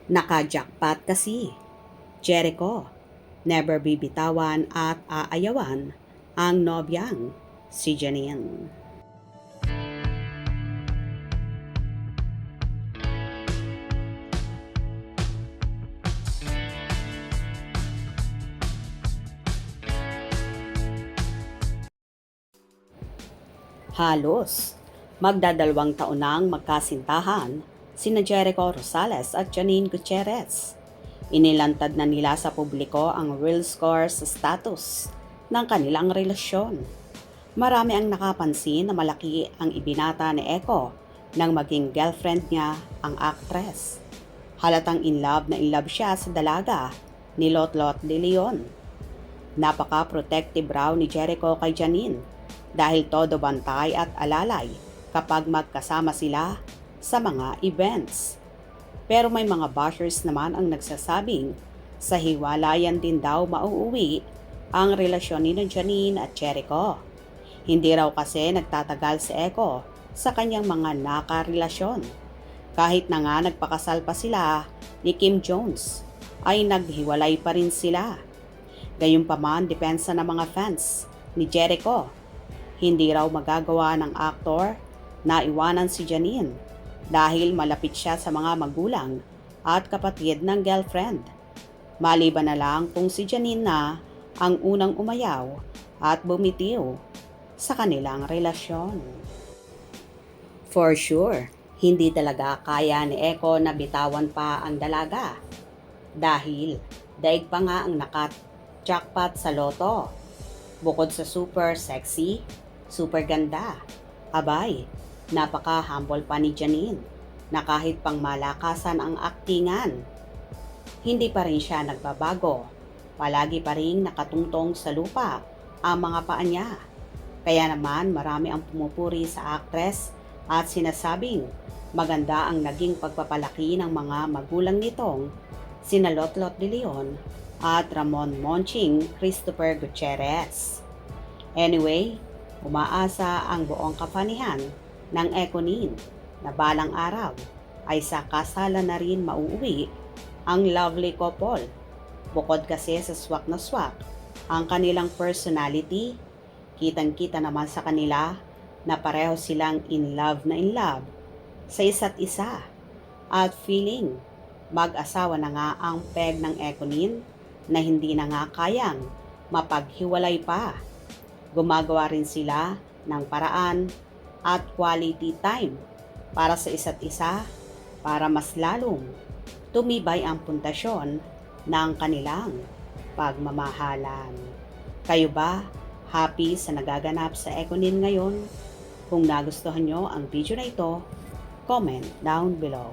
Naka-jackpot kasi. Jericho, never bibitawan at aayawan ang nobyang si Janine. Halos magdadalawang taon nang magkasintahan sina Jericho Rosales at Janine Gutierrez. Inilantad na nila sa publiko ang real score sa status ng kanilang relasyon. Marami ang nakapansin na malaki ang ibinata ni Echo nang maging girlfriend niya ang actress. Halatang in love na in love siya sa dalaga ni Lotlot de Leon. Napaka-protective raw ni Jericho kay Janine dahil todo bantay at alalay kapag magkasama sila sa mga events. Pero may mga bashers naman ang nagsasabing sa hiwalayan din daw mauuwi ang relasyon ni Janine at Jericho. Hindi raw kasi nagtatagal si Echo sa kanyang mga nakarelasyon. Kahit na nga nagpakasal pa sila ni Kim Jones, ay naghiwalay pa rin sila. Gayunpaman, depensa ng mga fans ni Jericho, hindi raw magagawa ng aktor na iwanan si Janine dahil malapit siya sa mga magulang at kapatid ng girlfriend. Maliban na lang kung si Janine na ang unang umayaw at bumitiw sa kanilang relasyon. For sure, hindi talaga kaya ni Echo na bitawan pa ang dalaga dahil daig pa nga ang jackpot sa loto. Bukod sa super sexy, super ganda, abay, napaka-humble pa ni Janine na kahit pang malakasan ang aktingan, hindi pa rin siya nagbabago. Palagi pa rin nakatungtong sa lupa ang mga paa niya. Kaya naman marami ang pumupuri sa actress at sinasabing maganda ang naging pagpapalaki ng mga magulang nitong sina Lotlot de Leon at Ramon Monching Christopher Gutierrez. Anyway, umaasa ang buong kapanihan ng Econin na balang araw ay sa kasalan na rin mauuwi ang lovely couple. Bukod kasi sa swak na swak ang kanilang personality, kitang-kita naman sa kanila na pareho silang in love sa isa't isa at feeling mag-asawa na nga ang peg ng Econin na hindi na nga kayang mapaghiwalay pa. Gumagawa rin sila ng paraan at quality time para sa isa't isa para mas lalong tumibay ang pundasyon ng kanilang pagmamahalan. Kayo ba happy sa nagaganap sa Econin ngayon? Kung nagustuhan nyo ang video na ito, comment down below.